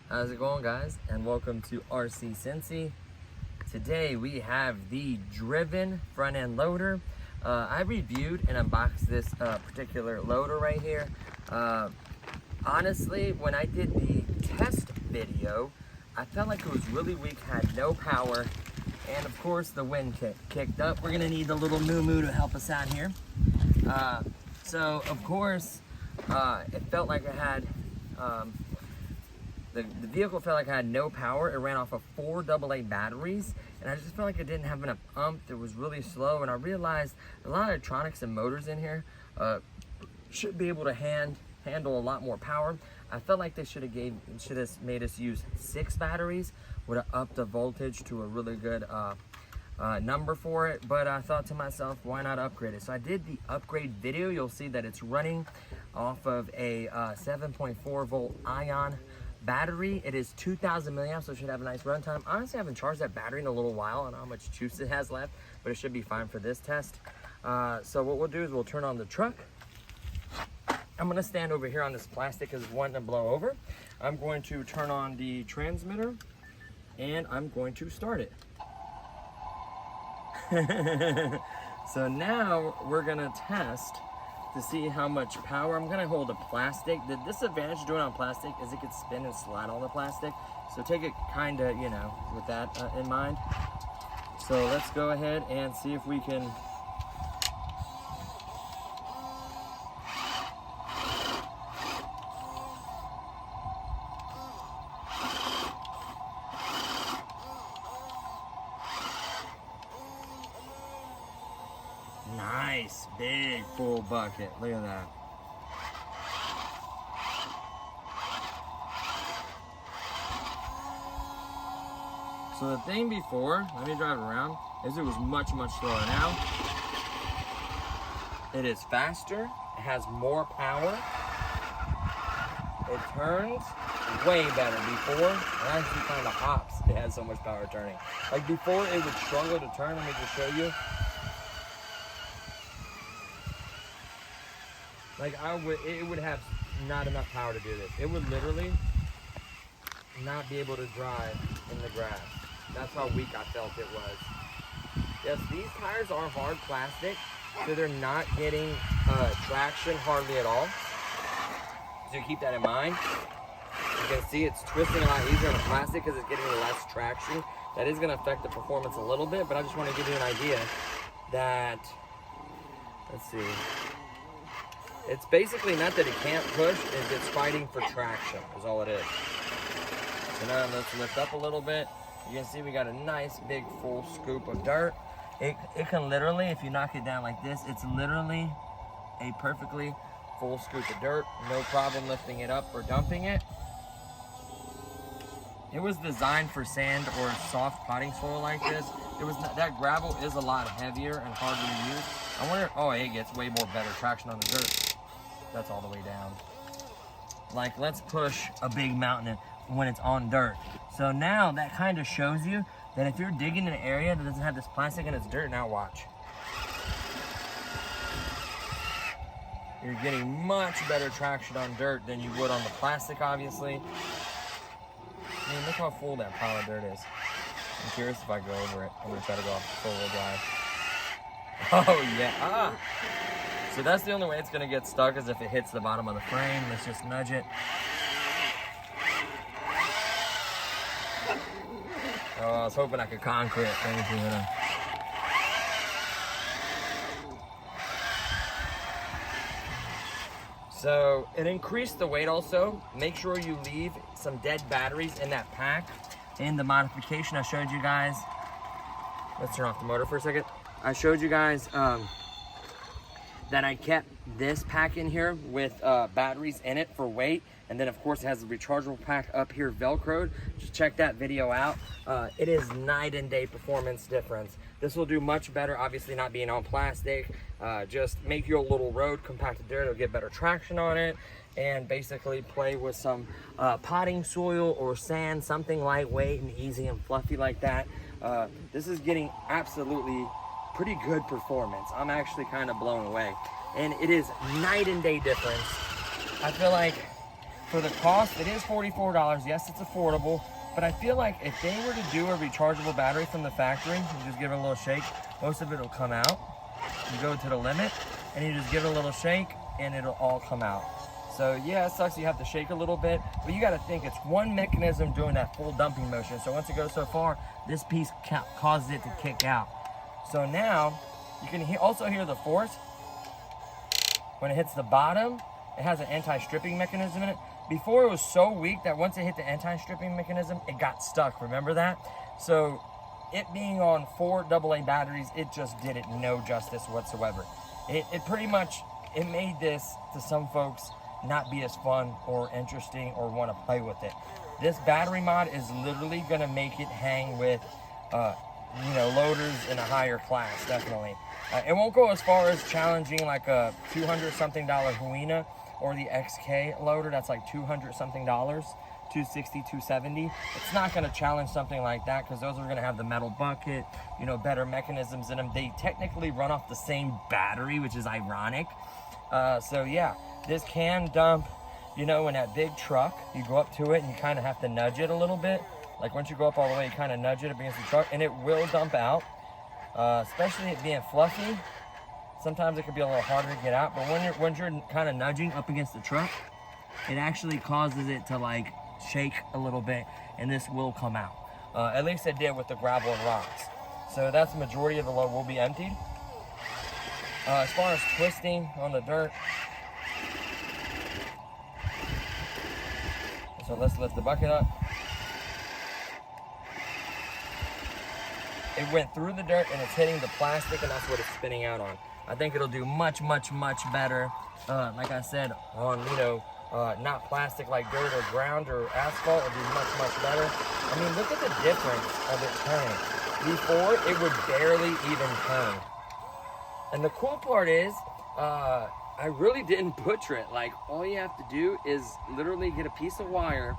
How's it going, guys? And welcome to RC Cincy. Today we have the driven front end loader. I reviewed and unboxed this particular loader right here. Honestly, when I did the test video, I felt like it was really weak, had no power, and of course the wind kicked up. We're gonna need the little moo to help us out here. So of course, it felt like it had the vehicle felt like it had no power. It ran off of 4 AA batteries, and I just felt like it didn't have enough oomph. It was really slow, and I realized a lot of electronics and motors in here should be able to handle a lot more power. I felt like they should have made us use 6 batteries, would have upped the voltage to a really good number for it. But I thought to myself, why not upgrade it? So I did the upgrade video. You'll see that it's running off of a 7.4 volt ion battery. It is 2,000 milliamps, so it should have a nice runtime. Honestly, I haven't charged that battery in a little while. I don't know how much juice it has left, but it should be fine for this test. So what we'll do is we'll turn on the truck. I'm gonna stand over here on this plastic because it's wanting to blow over. I'm going to turn on the transmitter and I'm going to start it. So now we're gonna test to see how much power. I'm gonna hold a plastic. The disadvantage of doing it on plastic is it could spin and slide on the plastic. So take it kinda, you know, with that in mind. So let's go ahead and see if we can. Nice, big, full bucket. Look at that. So the thing before, let me drive around, is it was much slower. Now, it is faster, it has more power, it turns way better. Before, it actually kind of hops. It has so much power turning. Like before, it would struggle to turn. Let me just show you. Like it would have not enough power to do this. It would literally not be able to drive in the grass. That's how weak I felt it was. Yes, these tires are hard plastic, so they're not getting traction hardly at all. So keep that in mind. You can see it's twisting a lot easier on the plastic because it's getting less traction. That is going to affect the performance a little bit, but I just want to give you an idea that, let's see. It's basically not that it can't push, it's fighting for traction is all it is. So now let's lift up a little bit. You can see we got a nice big full scoop of dirt. It can literally, if you knock it down like this, it's literally a perfectly full scoop of dirt. No problem lifting it up or dumping it. It was designed for sand or soft potting soil like this. That gravel is a lot heavier and harder to use. I wonder, oh, it gets way more better traction on the dirt. That's all the way down. Like, let's push a big mountain when it's on dirt. So now that kind of shows you that if you're digging in an area that doesn't have this plastic and it's dirt, now watch. You're getting much better traction on dirt than you would on the plastic, obviously. I mean, look how full that pile of dirt is. I'm curious if I go over it. I'm gonna try to go off full-wheel drive. Oh yeah, So that's the only way it's gonna get stuck is if it hits the bottom of the frame. Let's just nudge it. Oh, I was hoping I could conquer it. Thank you. So it increased the weight also. Make sure you leave some dead batteries in that pack. in the modification I showed you guys. Let's turn off the motor for a second. I showed you guys that I kept this pack in here with batteries in it for weight. And then of course it has a rechargeable pack up here Velcroed. Just check that video out. It is night and day performance difference. This will do much better, obviously not being on plastic. Just make your little road compacted dirt, it'll get better traction on it. And basically play with some potting soil or sand, something lightweight and easy and fluffy like that. This is getting absolutely pretty good performance. I'm actually kind of blown away. And it is night and day difference. I feel like for the cost, it is $44. Yes, it's affordable, but I feel like if they were to do a rechargeable battery from the factory, you just give it a little shake, most of it will come out. You go to the limit and you just give it a little shake and it'll all come out. So yeah, it sucks you have to shake a little bit, but you gotta think it's one mechanism doing that full dumping motion. So once it goes so far, this piece causes it to kick out. So now, you can also hear the force. When it hits the bottom, it has an anti-stripping mechanism in it. Before it was so weak that once it hit the anti-stripping mechanism, it got stuck, remember that? So it being on 4 AA batteries, it just did it no justice whatsoever. It pretty much, it made this, to some folks, not be as fun or interesting or want to play with it. This battery mod is literally going to make it hang with you know, loaders in a higher class, definitely. It won't go as far as challenging like a $200 something Huina or the XK loader. That's like $200 something, 260, 270. It's not going to challenge something like that because those are going to have the metal bucket, you know, better mechanisms in them. They technically run off the same battery, which is ironic. So yeah, this can dump, you know, in that big truck. You go up to it and you kind of have to nudge it a little bit. Like once you go up all the way, you kind of nudge it up against the truck and it will dump out. Especially it being fluffy. Sometimes it can be a little harder to get out, but when you're kind of nudging up against the truck, it actually causes it to like shake a little bit and this will come out. At least it did with the gravel and rocks. So that's the majority of the load will be emptied. As far as twisting on the dirt, so let's lift the bucket up. It went through the dirt and it's hitting the plastic and that's what it's spinning out on. I think it'll do much, much, much better, like I said, on, you know, not plastic like dirt or ground or asphalt. It'll do much, much better. I mean, look at the difference of it turning. Before, it would barely even turn. And the cool part is, I really didn't butcher it. Like, all you have to do is literally get a piece of wire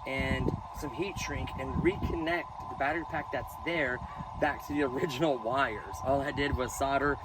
and some heat shrink and reconnect the battery pack that's there back to the original wires. All I did was solder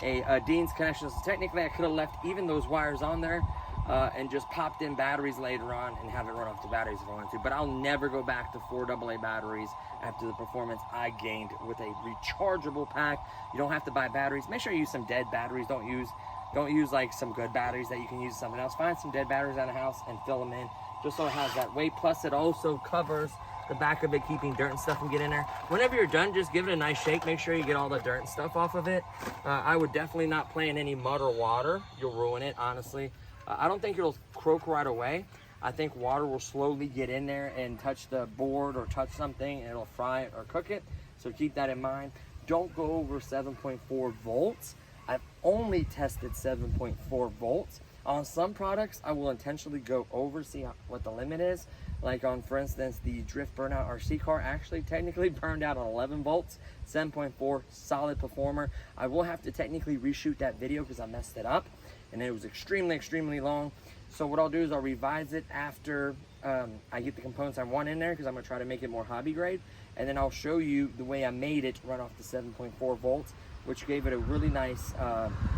a Dean's connection. So technically I could have left even those wires on there and just popped in batteries later on and have it run off the batteries if I wanted to. But I'll never go back to 4 AA batteries after the performance I gained with a rechargeable pack. You don't have to buy batteries. Make sure you use some dead batteries. Don't use like some good batteries that you can use something else. Find some dead batteries out of the house and fill them in, just so it has that weight. Plus it also covers the back of it, keeping dirt and stuff from getting in there. Whenever you're done, just give it a nice shake. Make sure you get all the dirt and stuff off of it. I would definitely not play in any mud or water. You'll ruin it, honestly. I don't think it'll croak right away. I think water will slowly get in there and touch the board or touch something and it'll fry it or cook it. So keep that in mind. Don't go over 7.4 volts. I've only tested 7.4 volts. On some products, I will intentionally go over, see what the limit is. Like on, for instance, the Drift Burnout RC car actually technically burned out on 11 volts, 7.4, solid performer. I will have to technically reshoot that video because I messed it up and it was extremely, extremely long. So what I'll do is I'll revise it after I get the components I want in there because I'm gonna try to make it more hobby grade. And then I'll show you the way I made it run off the 7.4 volts, which gave it a really nice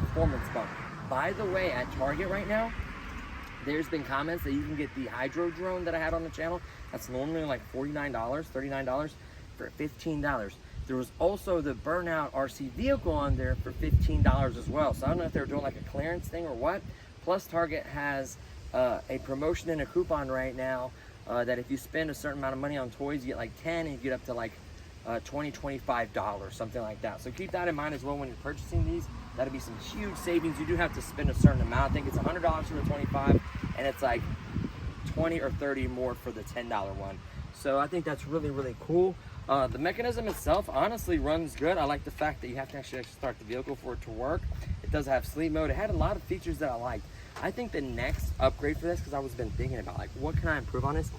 performance bump. By the way, at Target right now, there's been comments that you can get the hydro drone that I had on the channel. That's normally like $49, $39 for $15. There was also the Burnout RC vehicle on there for $15 as well. So I don't know if they're doing like a clearance thing or what. Plus Target has a promotion and a coupon right now that if you spend a certain amount of money on toys, you get like 10 and you get up to like $20, $25, something like that. So keep that in mind as well when you're purchasing these. That'll be some huge savings. You do have to spend a certain amount. I think it's $100 for the 25 and it's like 20 or 30 more for the $10 one. So I think that's really, really cool. The mechanism itself honestly runs good. I like the fact that you have to actually start the vehicle for it to work. It does have sleep mode. It had a lot of features that I liked. I think the next upgrade for this, because I was been thinking about like, what can I improve on this?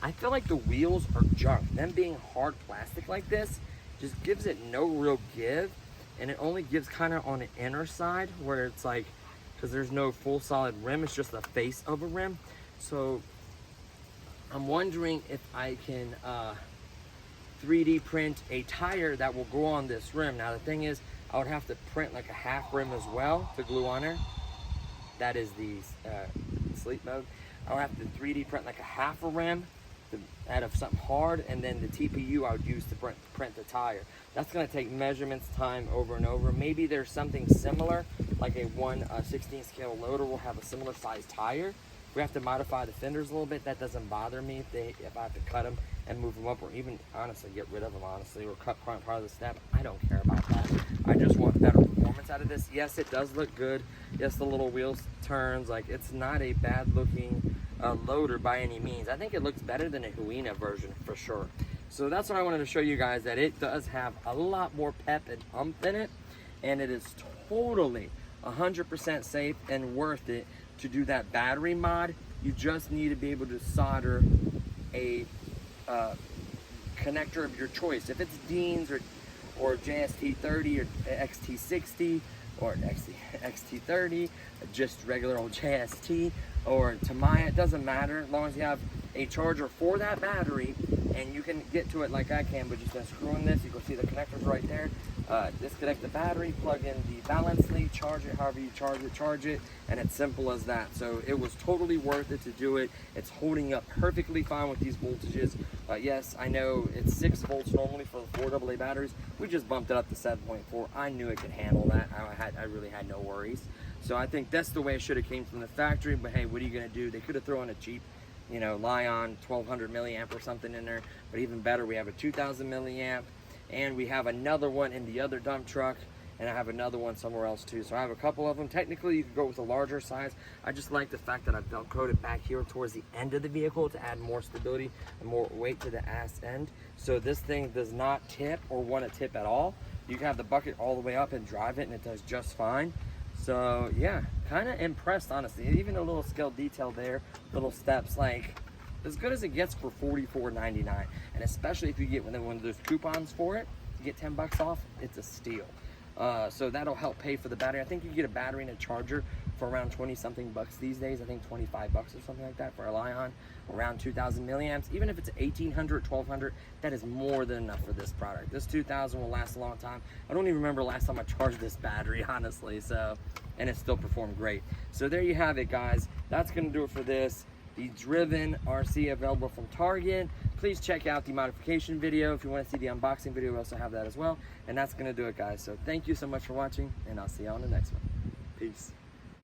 I feel like the wheels are junk. Them being hard plastic like this just gives it no real give, and it only gives kind of on the inner side where it's like, because there's no full solid rim, it's just the face of a rim. So I'm wondering if I can 3D print a tire that will go on this rim. Now the thing is, I would have to print like a half rim as well to glue on there. That is the sleep mode. I would have to 3D print like a half a rim out of something hard, and then the TPU I would use to print the tire. That's going to take measurements, time over and over. Maybe there's something similar, like a 1/16 scale loader will have a similar size tire. We have to modify the fenders a little bit. That doesn't bother me if I have to cut them and move them up, or even honestly get rid of them, honestly, or cut part of the step. I don't care about that. I just want better performance out of this. Yes, it does look good. Yes, the little wheels turns. Like, it's not a bad looking loader by any means. I think it looks better than a Huina version for sure. So that's what I wanted to show you guys, that it does have a lot more pep and umph in it, and it is totally 100% safe and worth it to do that battery mod. You just need to be able to solder a connector of your choice. If it's Dean's or JST30 or XT60 or XT30, just regular old JST, or Tamiya, it doesn't matter, as long as you have a charger for that battery and you can get to it like I can, but just unscrewing this, you can see the connectors right there. Disconnect the battery, plug in the balance lead, charge it however you charge it, and it's simple as that. So it was totally worth it to do it. It's holding up perfectly fine with these voltages. Yes, I know it's 6 volts normally for the 4 AA batteries. We just bumped it up to 7.4. I knew it could handle that. I really had no worries. So I think that's the way it should have came from the factory, but hey, what are you gonna do? They could have thrown a cheap, you know, Lion 1200 milliamp or something in there, but even better, we have a 2000 milliamp, and we have another one in the other dump truck, and I have another one somewhere else too. So I have a couple of them. Technically, you could go with a larger size. I just like the fact that I've Velcroed it back here towards the end of the vehicle to add more stability and more weight to the ass end. So this thing does not tip or want to tip at all. You can have the bucket all the way up and drive it, and it does just fine. So yeah, kind of impressed, honestly. Even a little scale detail there, little steps, like as good as it gets for $44.99. And especially if you get one of those coupons for it, you get 10 bucks off, it's a steal. So that'll help pay for the battery. I think you get a battery and a charger for around 20 something bucks these days. I think 25 bucks or something like that for a Lion, around 2000 milliamps. Even if it's 1800, 1200, that is more than enough for this product. This 2000 will last a long time. I don't even remember last time I charged this battery, honestly. So, and it still performed great. So there you have it, guys. That's gonna do it for this. The Driven RC available from Target. Please check out the modification video. If you want to see the unboxing video, we also have that as well. And that's going to do it, guys. So thank you so much for watching, and I'll see you on the next one. Peace.